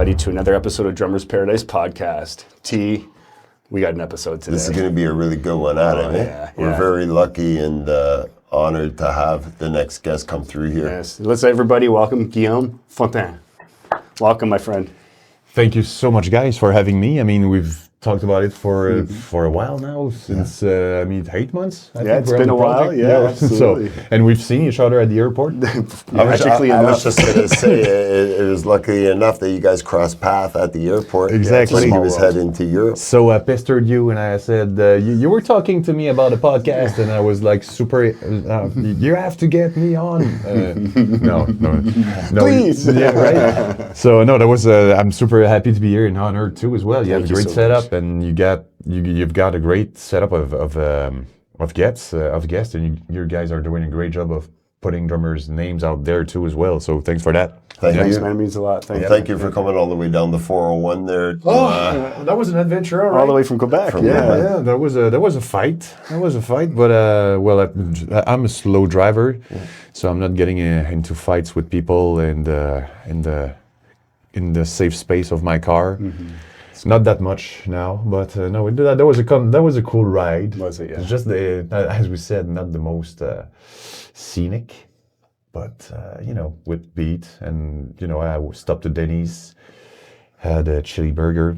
everybody, to another episode of Drummers Paradise Podcast. T, we got an episode today. This is going to be a really good one, Adam. Yeah, We're very lucky and honored to have the next guest come through here. Yes. Let's everybody welcome Guillaume Fortin. Welcome, my friend. Thank you so much, guys, for having me. I mean, we've talked about it for a while now, since 8 months. I think It's been a while. Yeah, absolutely. So, and we've seen each other at the airport. I was just going to say, it was lucky enough that you guys crossed path at the airport. Exactly. When he was heading to Europe. So I pestered you and I said, you were talking to me about a podcast, and I was like, super, you have to get me on. No. Please. Yeah, right. So no, I'm super happy to be here and honored too as well. You have a great setup. And you've got a great setup of guests, and you guys are doing a great job of putting drummers' names out there too as well. So thanks for that. Thanks, man. It means a lot. Thank you for coming all the way down the 401 there. That was an adventure, all right. All the way from Quebec. Yeah. That was a fight. But I'm a slow driver, so I'm not getting into fights with people and in the safe space of my car. Mm-hmm. Not that much now, but no, that was a cool ride. Was it? Yeah. It's just as we said, not the most scenic, but with beat, and I stopped at Denny's, had a chili burger.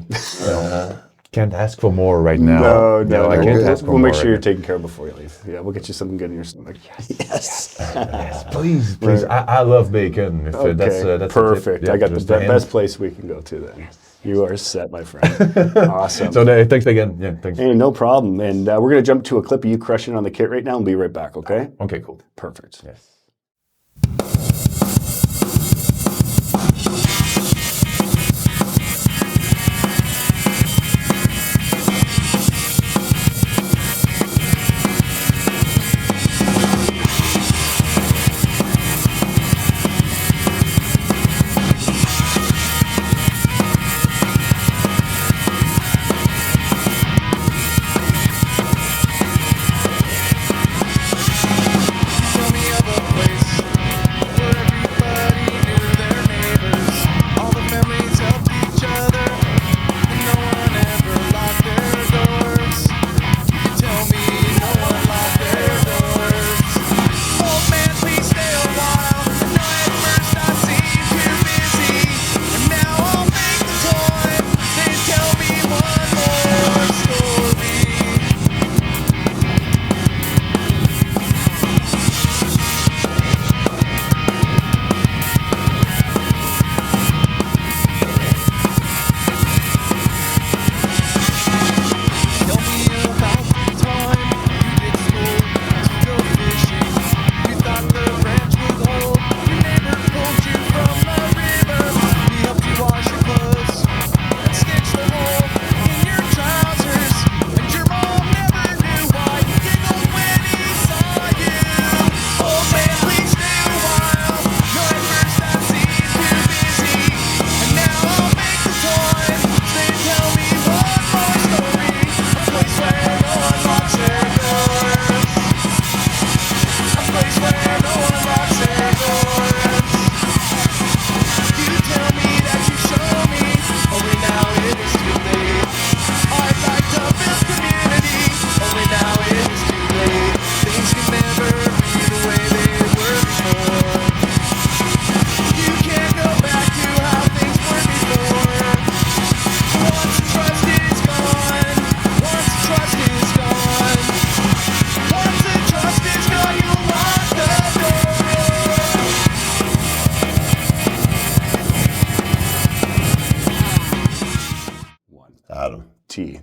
Can't ask for more right now. No, I can't ask for more. We'll make sure you're taken care of before you leave. Yeah, we'll get you something good in your stomach. Yes. Yes, please. I love bacon. If that's perfect. Yeah, I got the best place we can go to then. Yes. You are set, my friend. Awesome. So thanks again. Yeah, thanks. Hey, no problem. And we're going to jump to a clip of you crushing on the kit right now and be right back, okay? Okay, cool. Perfect. Yes.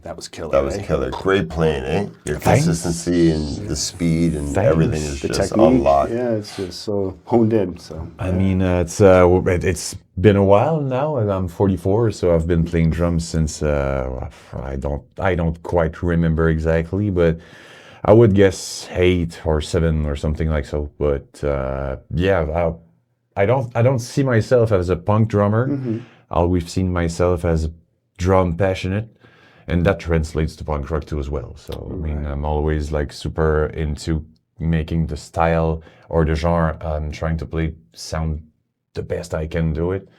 That was killer. That was killer. Great playing, eh? Your consistency and the speed and everything is just unlocked. Yeah, it's just so honed in. So I mean, it's been a while now, and I'm 44, so I've been playing drums since I don't quite remember exactly, but I would guess 8 or 7 or something like so. But I don't see myself as a punk drummer. Mm-hmm. I always seen myself as drum passionate. And that translates to punk rock too as well. So, I mean, I'm always like super into making the style or the genre I'm trying to play sound the best I can do it.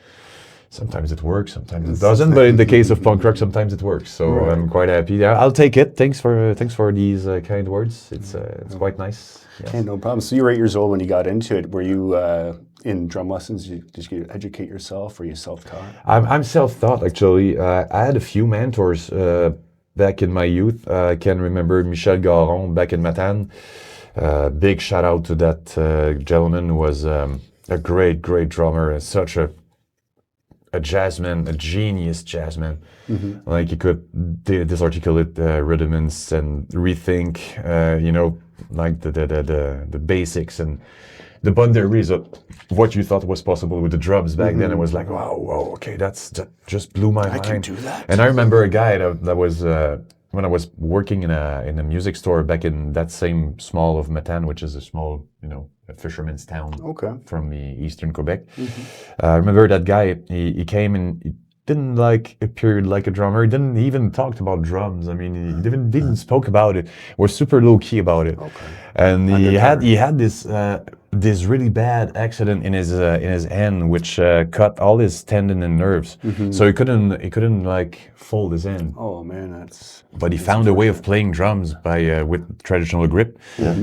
sometimes it works, sometimes it doesn't. But in the case of punk rock, sometimes it works. So I'm quite happy. Yeah, I'll take it. Thanks for these kind words. It's quite nice. Yes. Yeah, no problem. So you were 8 years old when you got into it. Were you in drum lessons? Did you educate yourself? Or were you self-taught? I'm self-taught actually. I had a few mentors back in my youth. I can remember Michel Garon back in Matane. Big shout out to that gentleman who was a great drummer, and such a jazzman, a genius jazzman. Like he could disarticulate rhythms and rethink, like the basics and the boundaries of what you thought was possible with the drums back then. It was like, wow, okay, that just blew my mind. I can do that. And I remember a guy that was when I was working in a music store back in that same small of Matane, which is a small, a fisherman's town from the eastern Quebec. I remember that guy. He came and he didn't appear like a drummer. He didn't even talk about drums. I mean, he didn't spoke about it. Was super low key about it. And he had this really bad accident in his hand, which cut all his tendon and nerves. So he couldn't fold his hand. Oh man, But he found a way of playing drums by with traditional grip.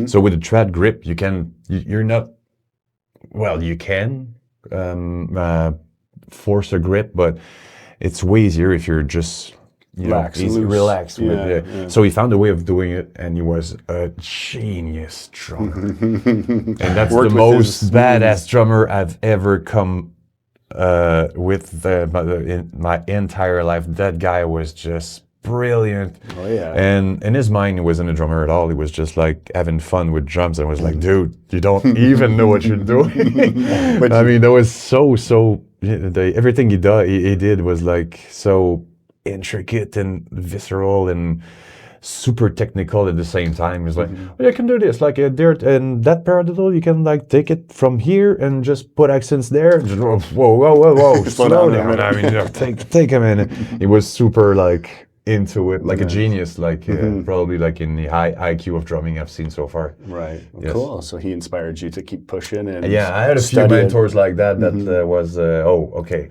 So with a trad grip, you can force a grip, but it's way easier if you're just relaxed. So he found a way of doing it, and he was a genius drummer. And that's the most badass drummer I've ever come with in my entire life. That guy was just brilliant. And in his mind, he wasn't a drummer at all. He was just like having fun with drums. And I was like, dude, you don't even know what you're doing. I mean, that was so everything he did was like so intricate and visceral and super technical at the same time. He was like, you can do this, like and that parallel, you can take it from here and just put accents there. Just, whoa, slow down. I mean, take a minute. He was super into it, like a genius, probably in the high IQ of drumming I've seen so far. Right. Well, cool. So he inspired you to keep pushing and I had a few mentors like that. That was okay.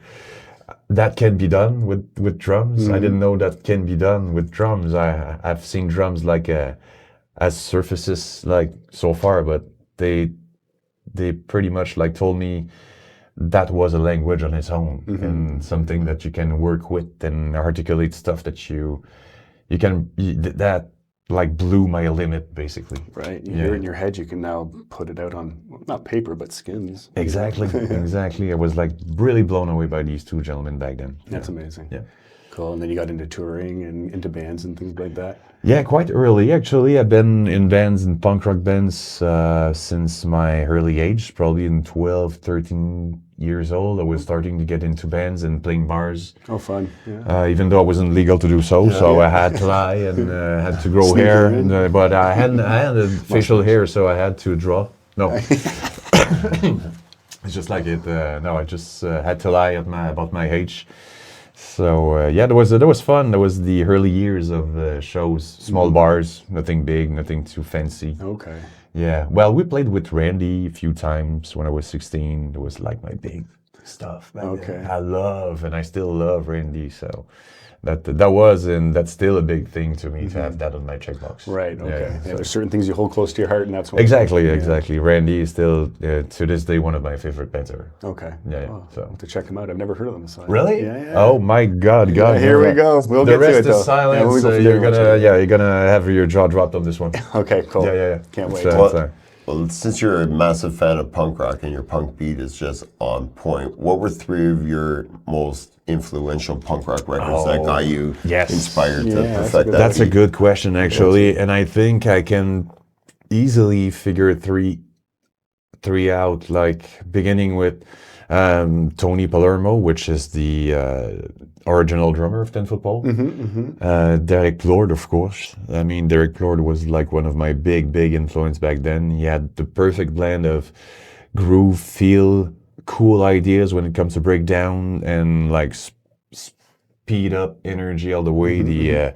That can be done with drums. I didn't know that can be done with drums. I've seen drums as surfaces so far, but they pretty much told me that was a language on its own and something that you can work with and articulate stuff that you can that blew my limit basically. Right. You hear it in your head, you can now put it out on not paper but skins. Exactly. I was really blown away by these two gentlemen back then. That's amazing. Yeah. Cool. And then you got into touring and into bands and things like that? Yeah, quite early actually. I've been in bands, in punk rock bands since my early age, probably in 12, 13 years old. I was starting to get into bands and playing bars. Oh, fun. Yeah. Even though it wasn't legal to do so, I had to lie and had to grow hair. And, but I had a facial hair, so I had to draw. No. It's just like it. No, I just had to lie about my age. So that was fun. That was the early years of shows, small bars, nothing big, nothing too fancy. Okay. Yeah. Well, we played with Randy a few times when I was 16. It was my big stuff. Okay. I love and I still love Randy. So that was and that's still a big thing to me to have that on my checkbox. Right. Okay. Yeah, there's certain things you hold close to your heart, and that's what. Exactly. Randy is still to this day one of my favorite bands ever. Okay. Yeah. Oh, So I'll have to check them out. I've never heard of them. So really? Yeah. Oh my God. Here we go. We'll the get rest to it. is silence. You're gonna have your jaw dropped on this one. Okay. Cool. Yeah. Can't wait. Well, since you're a massive fan of punk rock and your punk beat is just on point, what were 3 of your most influential punk rock records that got you inspired to perfect that? That's a good question, actually, and I think I can easily figure three out. Beginning with Tony Palermo, which is the original drummer of 10 Foot Pole. Derek Lord, of course. I mean, Derek Lord was one of my big influence back then. He had the perfect blend of groove, feel, cool ideas when it comes to breakdown, and speed up energy all the way. The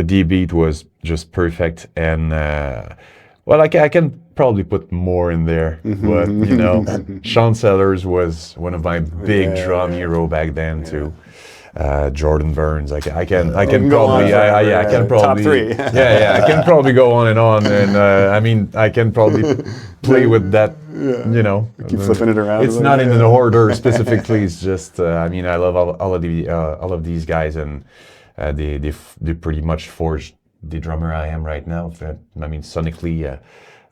D beat was just perfect, and I can probably put more in there, but you know, Sean Sellers was one of my big drum hero back then too. Jordan Burns, I can probably, I can probably, top three. I can probably go on, and I mean, I can probably play with that, you know. Keep flipping it around. It's not in the order specifically. It's just, I mean, I love all of these guys, and they pretty much forged the drummer I am right now. I mean, sonically,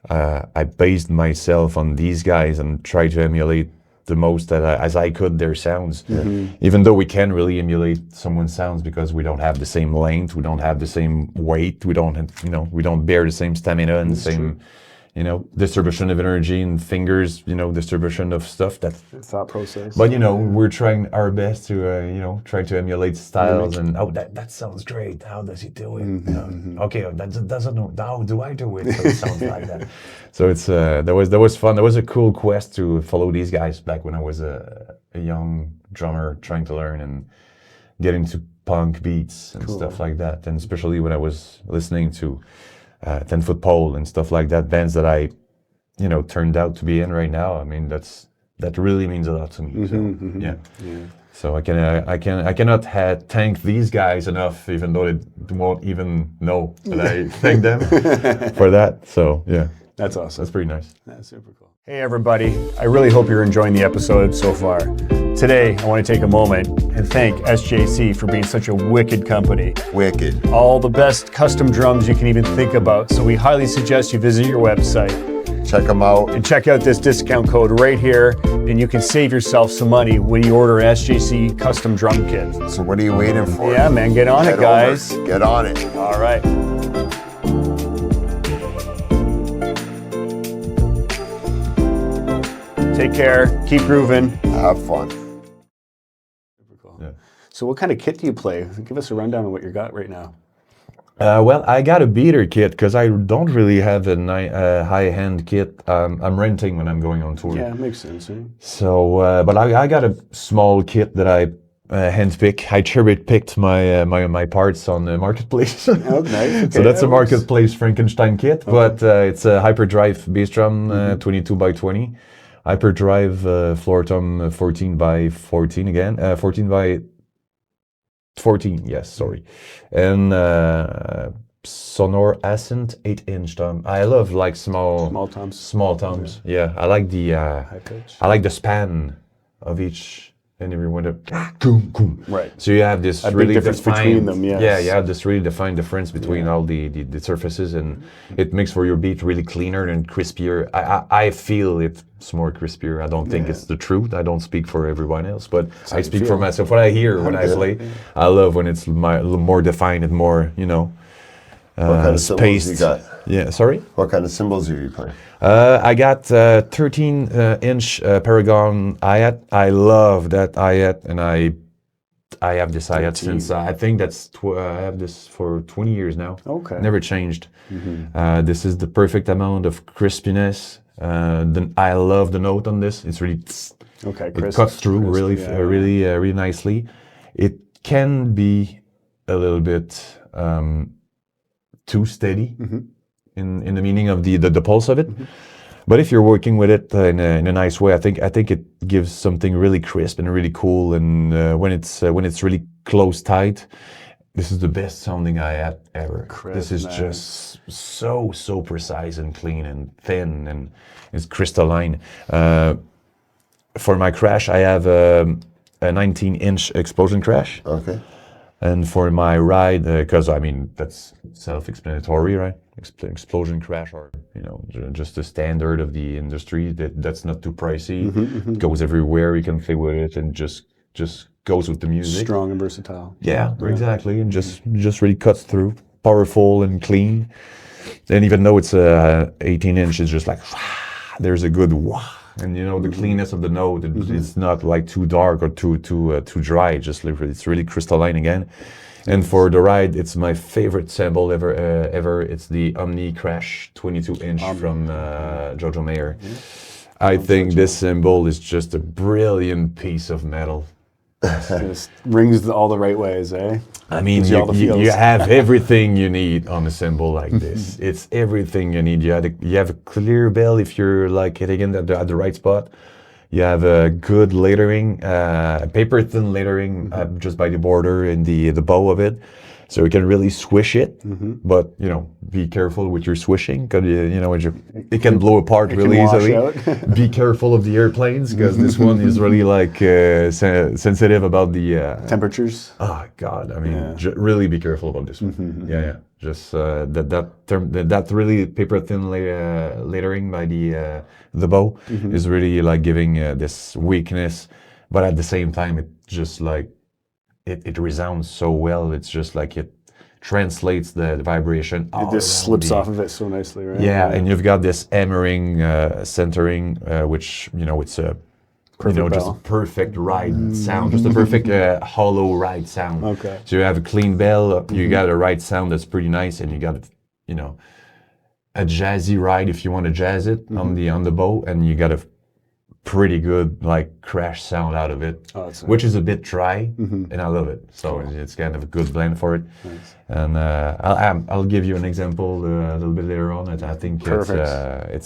I based myself on these guys and tried to emulate the most as I could their sounds. Even though we can't really emulate someone's sounds because we don't have the same length, we don't have the same weight, we don't bear the same stamina and the same, you know, distribution of energy and fingers, you know, distribution of stuff. That thought process. But you know, we're trying our best to you know, try to emulate styles and that sounds great. How does he do it? Okay, that doesn't know. How do I do it? So it sounds like that. So it's that was fun. That was a cool quest to follow these guys back when I was a young drummer trying to learn and get into punk beats and stuff like that. And especially when I was listening to 10 Foot Pole and stuff like that, bands that I, you know, turned out to be in right now. I mean, that really means a lot to me. So yeah. So I cannot thank these guys enough, even though they won't even know that I thank them for that. So yeah, that's awesome. That's pretty nice. That's super cool. Hey everybody, I really hope you're enjoying the episode so far. Today, I want to take a moment and thank SJC for being such a wicked company. Wicked. All the best custom drums you can even think about. So we highly suggest you visit your website. Check them out. And check out this discount code right here, and you can save yourself some money when you order an SJC custom drum kit. So what are you waiting for? Yeah, man, get on it, guys. Get on it. All right. Take care. Keep grooving. Have fun. Super cool. Yeah. So what kind of kit do you play? Give us a rundown of what you got right now. Well, I got a beater kit because I don't really have a high-end kit. I'm renting when I'm going on tour. Yeah, it makes sense. Right? So, but I got a small kit that I handpick. I cherry-picked my parts on the marketplace. Oh, nice. Okay, so that's a marketplace Frankenstein kit, but it's a hyperdrive bass drum, 22 by 20. Hyperdrive floor tom 14 by 14 again, 14 by 14, yes, sorry. And Sonor Ascent 8-inch tom. I love like small toms. Small toms. Yeah, I like the high pitch. I like the span of each and every one of right. So you have this really difference between them. Yes. Yeah, you have this really defined difference between all the surfaces, and it makes for your beat really cleaner and crispier. I feel it's more crispier. I don't think it's the truth. I don't speak for everyone else, but I speak for myself. What I hear when I play, I love when it's more defined and more, you know, what kind of cymbals you got? Yeah, sorry? What kind of cymbals are you playing? I got 13-inch Paragon hi-hat. I love that hi-hat, and I have this hi-hat since I think I have this for 20 years now. Okay. Never changed. This is the perfect amount of crispiness. I love the note on this. It's really it cuts through really nicely. It can be a little bit too steady in the meaning of the pulse of it. But if you're working with it in a nice way, I think it gives something really crisp and really cool. And when it's really close tight, this is the best sounding I had ever. Crisp, this is just so precise and clean and thin, and it's crystalline. For my crash, I have a 19-inch explosion crash. Okay. And for my ride, because I mean that's self-explanatory, right? Explosion crash, or you know, just the standard of the industry. That's not too pricey. It goes everywhere. You can play with it, and just goes with the music. Strong and versatile. Yeah, exactly, and just really cuts through, powerful and clean. And even though it's 18 inch, it's just like there's a good wah. And you know the cleanness of the note, it's not like too dark or too dry. It's really crystalline again. And for the ride, it's my favorite cymbal ever. It's the Omni Crash 22-inch from Jojo Mayer. I think this cymbal is just a brilliant piece of metal. Just rings all the right ways, eh? I mean, Gives you all the you feels. have everything you need on a cymbal like this. It's everything you need. You have a clear bell if you're like hitting it at the right spot. You have a good layering, paper thin layering just by the border and the bow of it. So you can really swish it, but be careful with your swishing because it can blow apart really easily. Be careful of the airplanes because this one is really like sensitive about the temperatures. Oh God! I mean, really be careful about this one. Yeah. Just that really paper thin layering by the bow is really like giving this weakness, but at the same time it just like it resounds so well. It's just like it translates the vibration. It just slips off of it so nicely, right? Yeah, and you've got this hammering, centering, which it's a just a perfect ride sound, just a perfect hollow ride sound. Okay. So you have a clean bell, you got a ride sound that's pretty nice, and you got a jazzy ride if you want to jazz it on the bow, and you got a pretty good like crash sound out of it, which is a bit dry, and I love it. So it's kind of a good blend for it. Nice. And I'll give you an example a little bit later on. I think it's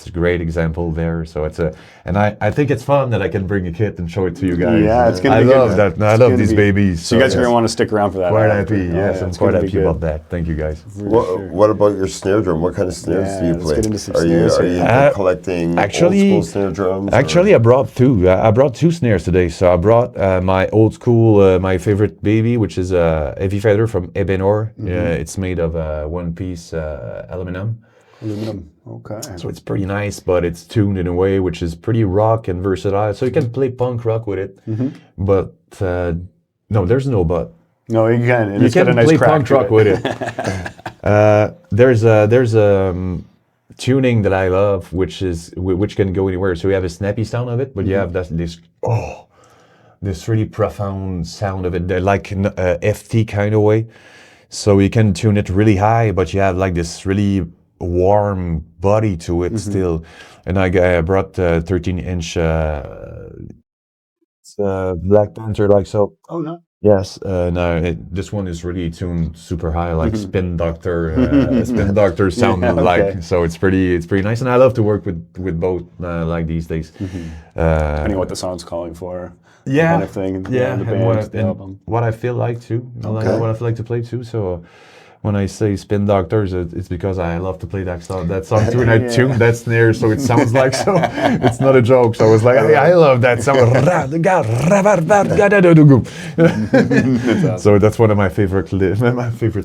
a great example there. So I think it's fun that I can bring a kit and show it to you guys. Yeah, it's gonna be good. I love that. I love these babies. So you guys are gonna want to stick around for that. Quite happy. Yes, I'm quite happy about that. Thank you guys. What about your snare drum? What kind of snares do you play? Get into some are you collecting old school snare drums? Actually, I brought two snares today. So I brought my old school, my favorite baby, which is a heavy feather from Ebenor. It's made of one-piece aluminum. Okay. So it's pretty nice, but it's tuned in a way which is pretty rock and versatile. So you can play punk rock with it, but no, there's no but. No, you can. And you can play punk rock with it. There's a tuning that I love, which can go anywhere. So you have a snappy sound of it, but you have this really profound sound of it, like an FT kind of way. So you can tune it really high, but you have like this really warm body to it still. And I brought 13-inch Black Panther like so. Oh no. Yes, this one is really tuned super high, like Spin Doctor sound like. So it's pretty nice, and I love to work with both like these days. Depending on what the song's calling for. Yeah, kind of thing. And what I feel like too, what I feel like to play too. So when I say Spin Doctors, it's because I love to play that song too, and I tuned that snare so it sounds like so. It's not a joke. So I was like, I love that sound. So that's one of my favorite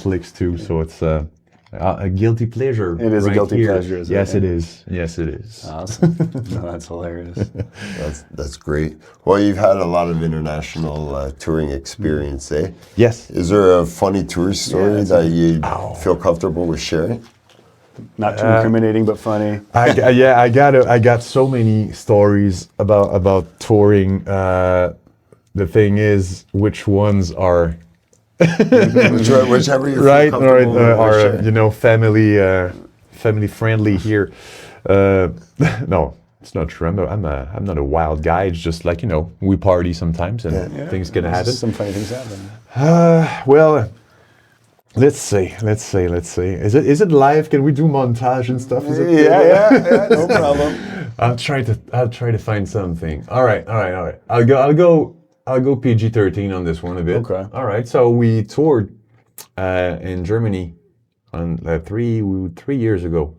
licks too. So it's a guilty pleasure. It is a guilty pleasure. Yes, it is. Yes, it is. Awesome. No, that's hilarious. That's great. Well, you've had a lot of international touring experience, eh? Yes. Is there a funny tour story that you feel comfortable with sharing? Not too incriminating, but funny. I got so many stories about touring. The thing is, which ones are whichever you're right, or family friendly here. No, it's not true. I'm not a wild guy. It's just like we party sometimes and things can happen. Some funny things happen. Well, let's see. Is it live? Can we do montage and stuff? Is it, yeah, no problem. I'll try to find something. All right. I'll go PG-13 on this one a bit. Okay. All right. So we toured in Germany on 3 years ago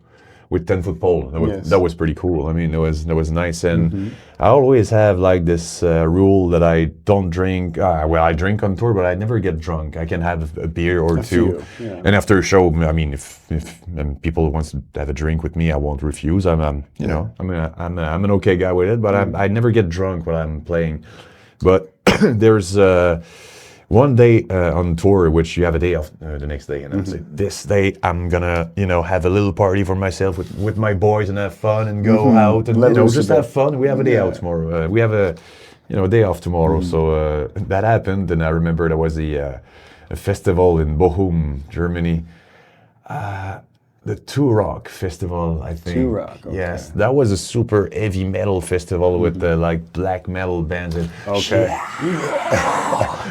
with 10-foot pole. That was pretty cool. I mean, that was nice. And I always have like this rule that I don't drink. I drink on tour, but I never get drunk. I can have a beer or two. And after a show, I mean, if people wants to have a drink with me, I won't refuse. I'm an okay guy with it, but I never get drunk when I'm playing. But there's one day on tour, which you have a day off the next day, and I say, this day I'm gonna, have a little party for myself with my boys and have fun and go out and just have fun. We have a day out tomorrow. We have a day off tomorrow. So that happened, and I remember there was a festival in Bochum, Germany. the Two Rock Festival, I think. Two Rock, okay. Yes, that was a super heavy metal festival with like black metal bands and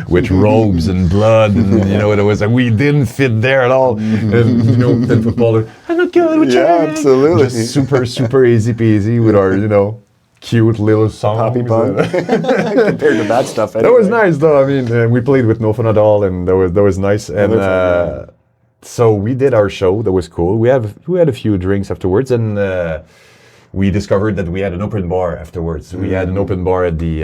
with robes and blood, and you know, it was like we didn't fit there at all. And you know, then footballer, I'm not good with absolutely. Just super easy peasy with our, you know, cute little songs. Poppy punk. Compared to that stuff. Anyway. That was nice though. I mean, we played with No Fun at All, and that was nice. And so we did our show. That was cool. We had a few drinks afterwards, and we discovered that we had an open bar afterwards. We had an open bar at the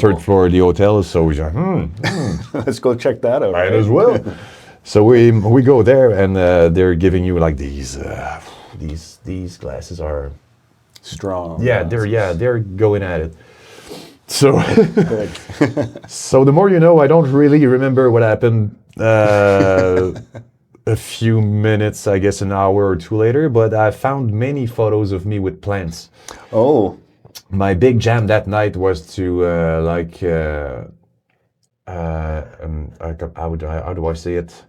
third floor of the hotel. So we were like, let's go check that out. Might as well. So we go there, and they're giving you like these glasses are strong. Yeah, they're going at it. So, so the more you know, I don't really remember what happened a few minutes, I guess an hour or two later, but I found many photos of me with plants. Oh. My big jam that night was to how do I say it?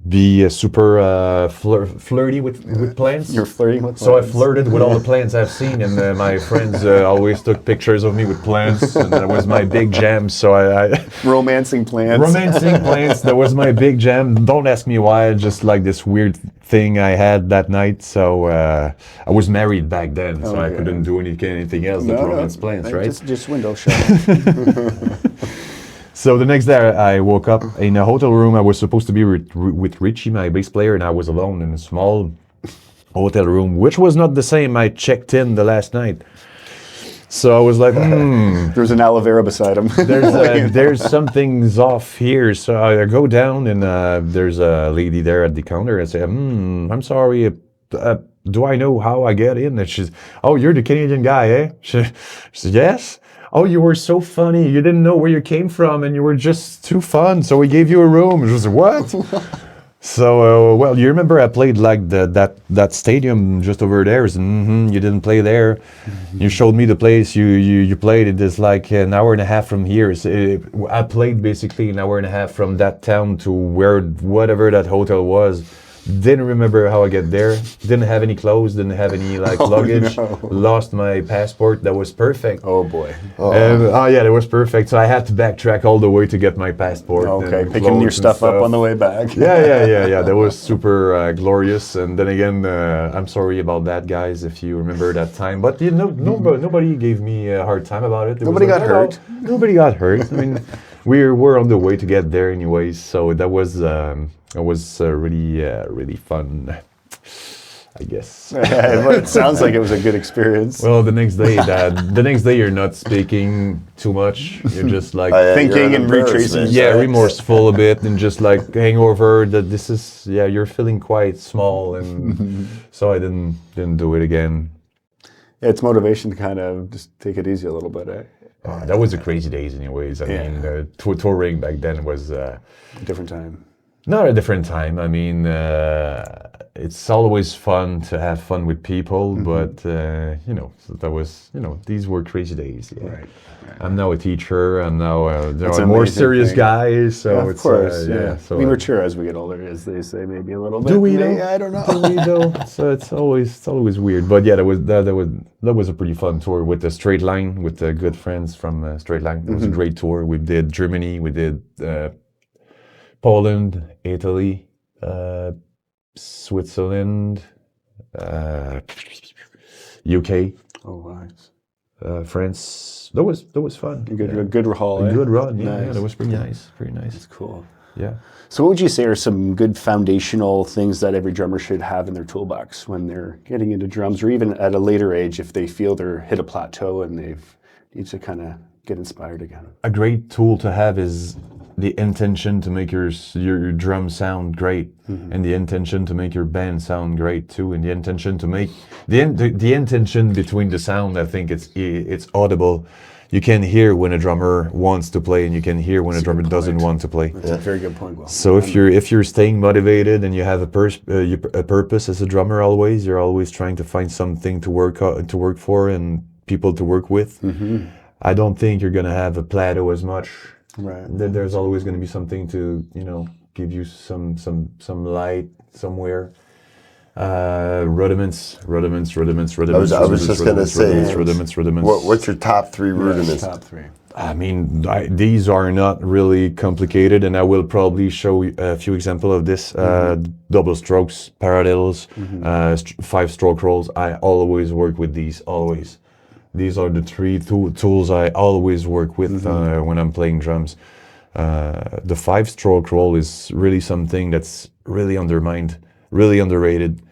Be super flirty with plants. You're flirting with plants. So I flirted with all the plants I've seen, and my friends always took pictures of me with plants, and that was my big jam. So I romancing plants. Romancing plants. That was my big jam. Don't ask me why. Just like this weird thing I had that night. So I was married back then, so I couldn't do anything else than romance plants, right? Just window shopping. So the next day I woke up in a hotel room. I was supposed to be with Richie, my bass player, and I was alone in a small hotel room, which was not the same I checked in the last night. So I was like, There's an aloe vera beside him. There's something's off here. So I go down, and there's a lady there at the counter. I say, I'm sorry, do I know how I get in? And she's, oh, you're the Canadian guy, eh? She said, yes. Oh, you were so funny. You didn't know where you came from, and you were just too fun. So we gave you a room. It was what? So, well, you remember I played like that stadium just over there. You didn't play there. You showed me the place you played. It is like an hour and a half from here. So I played basically an hour and a half from that town to whatever that hotel was. Didn't remember how I get there. Didn't have any clothes. Didn't have any luggage. No. Lost my passport. That was perfect. Oh boy. Yeah, that was perfect. So I had to backtrack all the way to get my passport. Okay, picking your stuff up on the way back. Yeah. That was super glorious. And then again, I'm sorry about that, guys, if you remember that time. But you know, nobody gave me a hard time about it. Nobody got hurt. Nobody got hurt. I mean, we're on the way to get there anyways. So that was. It was really fun, I guess. It sounds like it was a good experience. Well, the next day you're not speaking too much. You're just like thinking and retracing. Yeah, remorseful a bit, and just like hangover. That this is you're feeling quite small, and so I didn't do it again. Yeah, it's motivation to kind of just take it easy a little bit. That was the crazy days, anyways. I mean, touring back then was a different time. Not a different time. I mean, it's always fun to have fun with people, but you know, so that was, you know, these were crazy days. Yeah. Right. I'm now a teacher. I'm now a more serious guy. So yeah, of course, So we mature as we get older, as they say, maybe a little bit. Do we though? I don't know. Do we though? So it's always weird. But yeah, that was a pretty fun tour with the Straight Line, with the good friends from Straight Line. It was a great tour. We did Germany. We did. Poland, Italy, Switzerland, UK. Oh, nice. France. That was fun. A good haul. A good run. Nice. Yeah, that was pretty nice. Pretty nice. That's cool. Yeah. So, what would you say are some good foundational things that every drummer should have in their toolbox when they're getting into drums, or even at a later age if they feel they're hit a plateau and they've need to kind of get inspired again? A great tool to have is the intention to make your drum sound great, and the intention to make your band sound great too, and the intention to make the intention between the sound. I think it's audible. You can hear when a drummer wants to play, and you can hear when a drummer doesn't want to play. That's a very good point. Will. So if you're staying motivated and you have a purpose as a drummer, you're always trying to find something to work for and people to work with. I don't think you're gonna have a plateau as much. Right. There's always going to be something to give you some light somewhere. Rudiments. I was just gonna say, rudiments. What's your top 3 rudiments? Top 3. I mean, these are not really complicated, and I will probably show you a few examples of this. Double strokes, parallels, 5-stroke rolls. I always work with these, always. These are the 3 tools I always work with when I'm playing drums. The 5-stroke roll is really something that's really undermined, really underrated.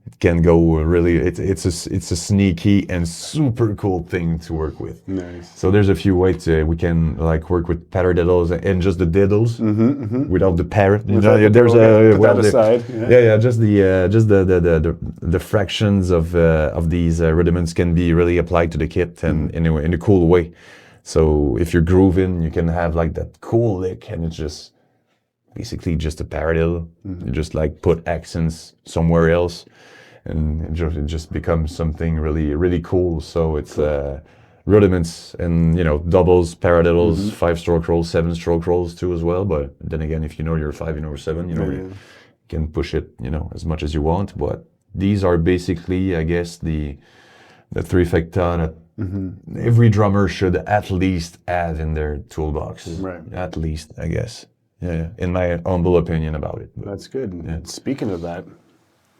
It can go really. It's a sneaky and super cool thing to work with. Nice. So there's a few ways we can like work with paradiddles and just the diddles without the parrot. There's aside. Just the fractions of these rudiments can be really applied to the kit and in a cool way. So if you're grooving, you can have like that cool lick, and it's just basically just a paradiddle. You just like put accents somewhere else, and it just becomes something really cool. So it's rudiments and doubles, paradiddles, 5-stroke rolls, 7-stroke rolls too as well. But then again, if you know your 5, you know your 7, you can push it as much as you want. But these are basically, I guess, the 3 facta that every drummer should at least have in their toolbox. Right. At least, I guess. Yeah, in my humble opinion about it. But that's good. Yeah. Speaking of that,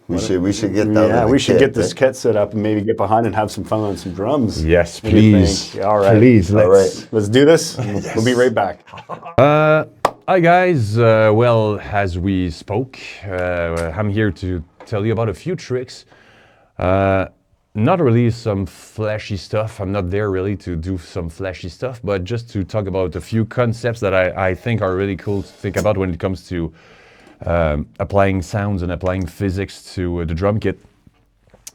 we should get down. Yeah, we should get this kit set up and maybe get behind and have some fun on some drums. Yes, please. All right, please. Let's do this. We'll be right back. Hi guys. Well, as we spoke, I'm here to tell you about a few tricks. Not really some flashy stuff. I'm not there really to do some flashy stuff, but just to talk about a few concepts that I think are really cool to think about when it comes to applying sounds and applying physics to the drum kit.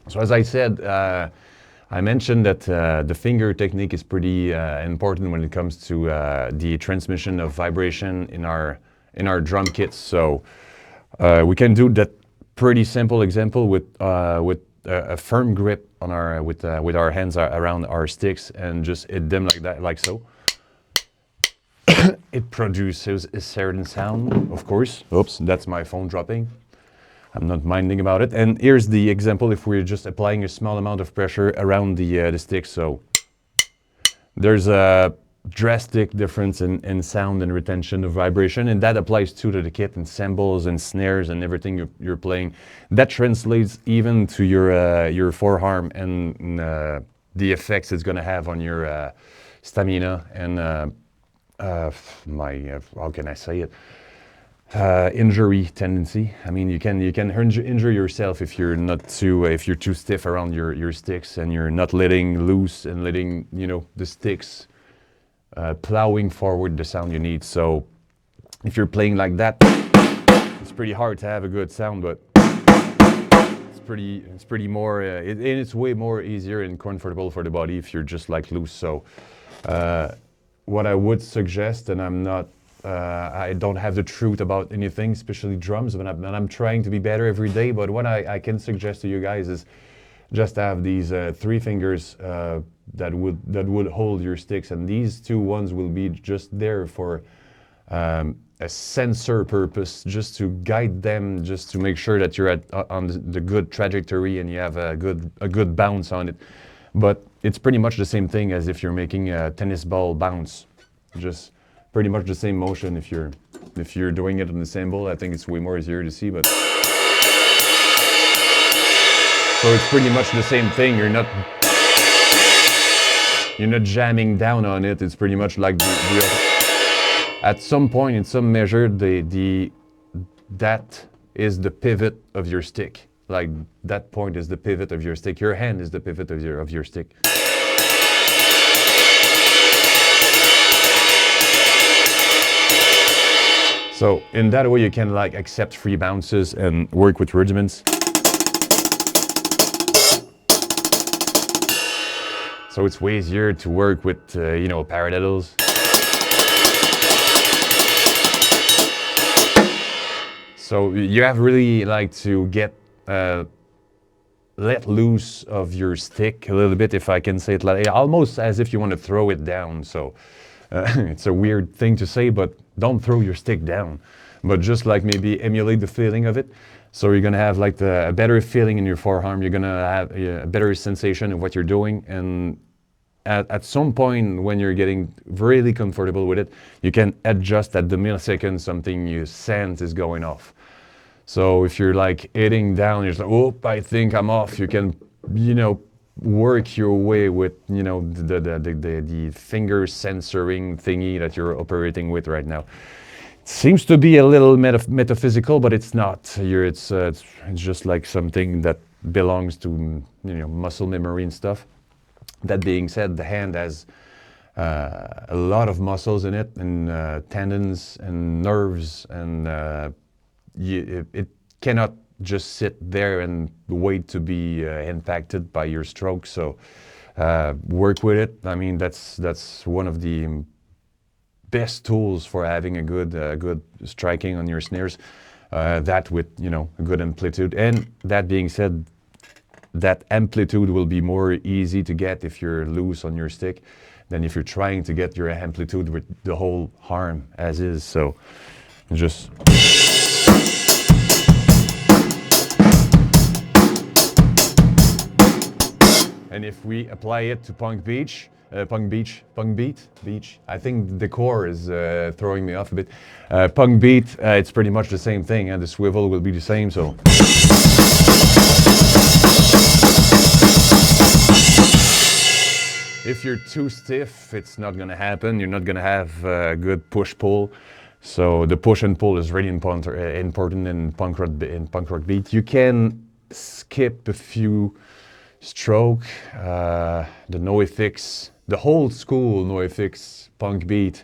So as I said, I mentioned that the finger technique is pretty important when it comes to the transmission of vibration in our drum kits. So we can do that pretty simple example with a firm grip on our with our hands around our sticks and just hit them like that, like so. It produces a certain sound, of course. Oops, that's my phone dropping. I'm not minding about it. And here's the example if we're just applying a small amount of pressure around the stick. So there's a drastic difference in sound and retention of vibration, and that applies too to the kit and cymbals and snares and everything you're playing. That translates even to your forearm and the effects it's going to have on your stamina and how can I say it? Injury tendency. I mean, you can injure yourself if you're too stiff around your sticks and you're not letting loose and letting the sticks plowing forward the sound you need. So if you're playing like that, it's pretty hard to have a good sound, but it's pretty more it's way more easier and comfortable for the body if you're just like loose. So what I would suggest, and I don't have the truth about anything, especially drums, and I'm trying to be better every day, but what I can suggest to you guys is just have these 3 fingers that would hold your sticks, and these 2 ones will be just there for a sensor purpose, just to guide them, just to make sure that you're on the good trajectory and you have a good bounce on it. But it's pretty much the same thing as if you're making a tennis ball bounce, just pretty much the same motion. If you're doing it on the cymbal, I think it's way more easier to see, but so it's pretty much the same thing. You're not jamming down on it. It's pretty much like at some point, in some measure, that is the pivot of your stick. Like that point is the pivot of your stick. Your hand is the pivot of your stick. So in that way, you can like accept free bounces and work with rudiments. So it's way easier to work with, paradiddles. So you have really like to get let loose of your stick a little bit, if I can say it like almost as if you want to throw it down. So it's a weird thing to say, but don't throw your stick down. but just like maybe emulate the feeling of it. So you're gonna have like a better feeling in your forearm. You're gonna have a better sensation of what you're doing, and at some point when you're getting really comfortable with it, you can adjust at the millisecond something you sense is going off. So if you're like hitting down, you're just like, oh, I think I'm off. You can, work your way with, the finger censoring thingy that you're operating with right now. It seems to be a little metaphysical, but it's not. It's just like something that belongs to, muscle memory and stuff. That being said, the hand has a lot of muscles in it, and tendons and nerves, and it cannot just sit there and wait to be impacted by your stroke. So work with it. I mean, that's one of the best tools for having a good striking on your snares. That with a good amplitude. And that being said, that amplitude will be more easy to get if you're loose on your stick than if you're trying to get your amplitude with the whole arm as is. So just. And if we apply it to punk beat, I think the core is throwing me off a bit. Punk beat, it's pretty much the same thing, and the swivel will be the same, so. If you're too stiff, it's not gonna happen. You're not gonna have a good push-pull. So the push and pull is really important in punk rock beat. You can skip a few stroke, the NoFX, the whole school NoFX punk beat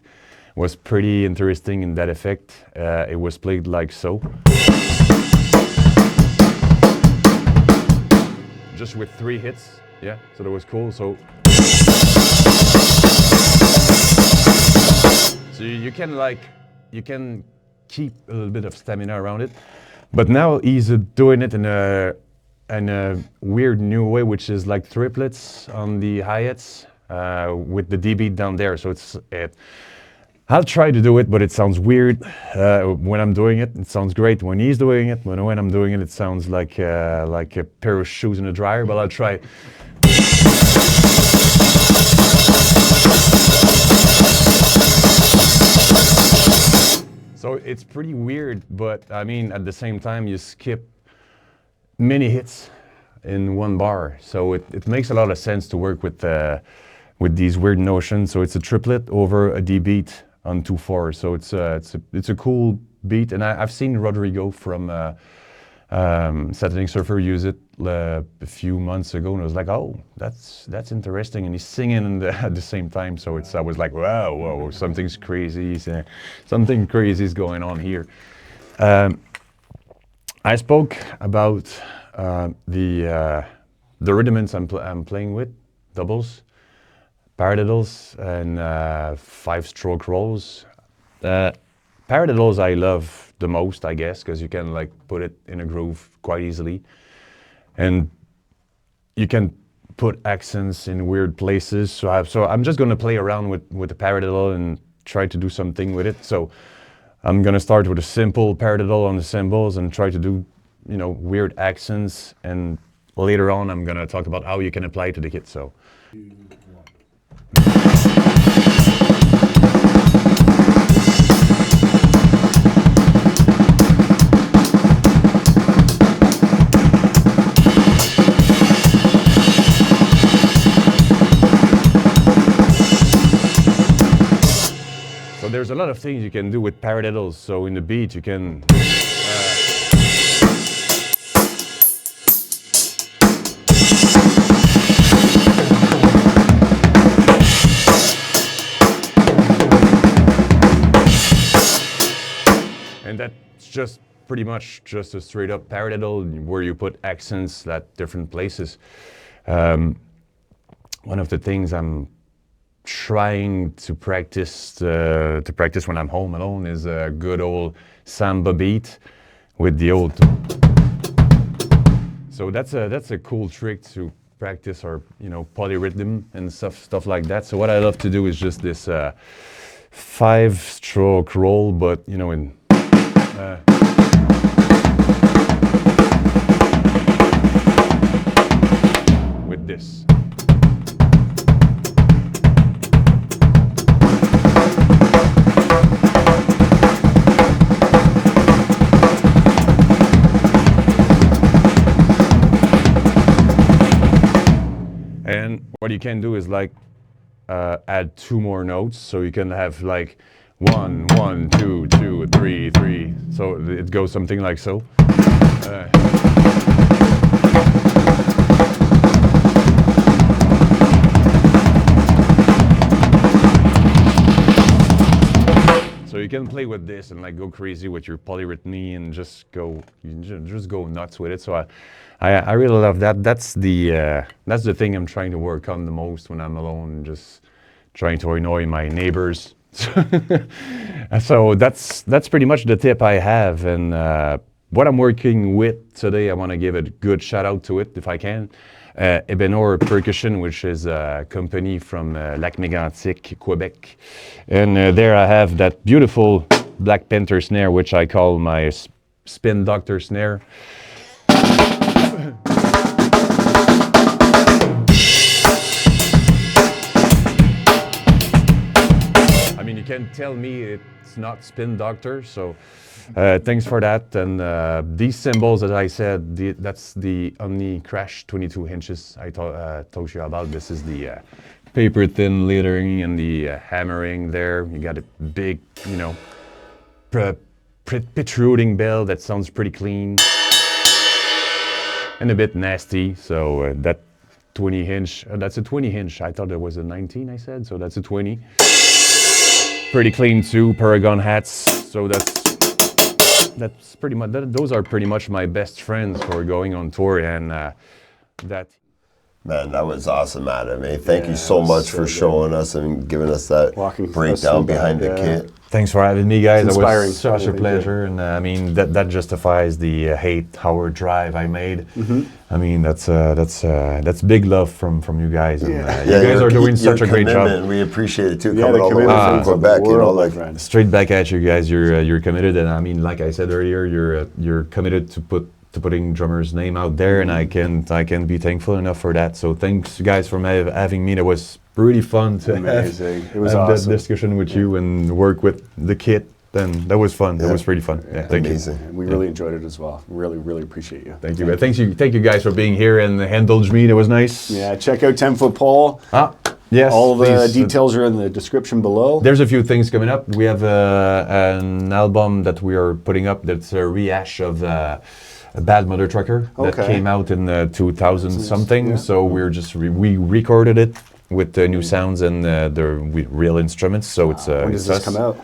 was pretty interesting in that effect. It was played like so. Just with 3 hits, yeah, so that was cool. So you can keep a little bit of stamina around it. But now he's doing it in a weird new way, which is like triplets on the hi-hats with the D beat down there. So I'll try to do it, but it sounds weird when I'm doing it. It sounds great when he's doing it. When I'm doing it, it sounds like a pair of shoes in a dryer. But I'll try. So it's pretty weird, but I mean, at the same time, you skip many hits in one bar. So it makes a lot of sense to work with these weird notions. So it's a triplet over a D beat on 2/4. So it's a cool beat. And I've seen Rodrigo from Saturday Surfer use it a few months ago, and I was like, oh, that's interesting. And he's singing at the same time. So I was like, whoa, something's crazy. Something crazy is going on here. I spoke about the rudiments I'm playing with, doubles, paradiddles, and 5-stroke rolls. Paradiddles I love the most, I guess, because you can like put it in a groove quite easily, and you can put accents in weird places. So I'm just gonna play around with the paradiddle and try to do something with it. So I'm gonna start with a simple paradiddle on the cymbals and try to do, weird accents. And later on, I'm gonna talk about how you can apply it to the kit. So. So there's a lot of things you can do with paradiddles. So in the beat, you can. And that's just pretty much just a straight up paradiddle where you put accents at different places. One of the things I'm trying to practice when I'm home alone is a good old samba beat with the old. So that's a cool trick to practice, or polyrhythm and stuff like that. So what I love to do is just this 5-stroke roll, but in. With this. And what you can do is like add 2 more notes, so you can have like 1, 1, 2, 2, 3, 3. So it goes something like so. So you can play with this and like go crazy with your polyrhythmy and just go nuts with it. So I really love that. That's the thing I'm trying to work on the most when I'm alone, just trying to annoy my neighbors. So that's pretty much the tip I have. And what I'm working with today, I want to give a good shout out to it if I can. Ebenor Percussion, which is a company from Lac-Mégantic, Quebec. And there I have that beautiful Black Panther snare, which I call my Spin Doctor snare. I mean, you can tell me it's not Spin Doctor, so thanks for that. And these cymbals, as I said, that's the Omni Crash 22 inches I told you about. This is the paper thin lettering and the hammering there. You got a big, protruding bell that sounds pretty clean and a bit nasty. So that 20 inch, that's a 20 inch. I thought there was a 19, I said, so that's a 20. Pretty clean too, Paragon hats. So that's pretty much, those are pretty much my best friends for going on tour, and that. Man, that was awesome, Adam. Hey, thank you so much for showing us and giving us that breakdown behind the kit. Thanks for having me, guys. It inspiring. was such a pleasure, and I mean that justifies the 8-hour drive I made. I mean that's big love from you guys, and you guys are doing such a great job. We appreciate it too, coming all the way from Quebec. Straight back at you guys. You're committed, and I mean, like I said earlier, you're committed to putting drummers' name out there, and I can be thankful enough for that. So thanks, guys, for having me. That was really fun to have that discussion with you and work with the kit. Then that was fun. That was pretty fun. Yeah, thank you. We really enjoyed it as well. Really appreciate you. Thank you. Thank you guys for being here and indulge me. That was nice. Yeah, check out 10 Foot Pole. Yes, all the details are in the description below. There's a few things coming up. We have an album that we are putting up that's a rehash of a Bad Mother Trucker that came out in 2000 something. So we're just we recorded it with the new sounds and the real instruments. So it's when does this come out?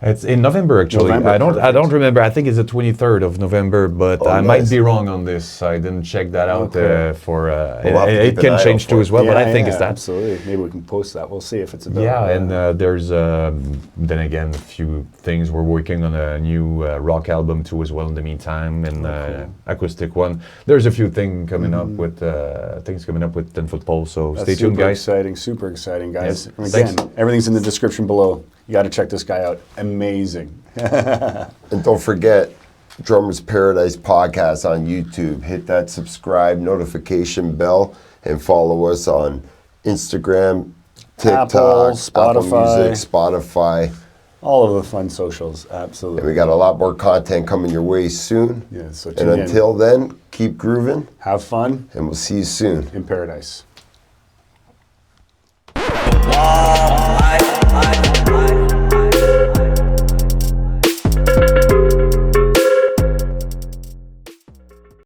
It's in November, actually. I don't remember. I think it's the 23rd of November, but I might be wrong on this. I didn't check that out for. It can change too as well, but I think it's that. Absolutely. Maybe we can post that. We'll see if it's available. Yeah, and there's then again a few things. We're working on a new rock album too as well in the meantime, and acoustic one. There's a few things coming up with 10 Foot Pole. So stay tuned, guys. Super exciting, guys. Yes. Again, everything's in the description below. You got to check this guy out. Amazing. And don't forget, Drummers Paradise Podcast on YouTube. Hit that subscribe notification bell and follow us on Instagram, TikTok, Apple Music, Spotify. All of the fun socials, absolutely. And we got a lot more content coming your way soon. Yeah, so and until then, keep grooving. Have fun. And we'll see you soon. In paradise.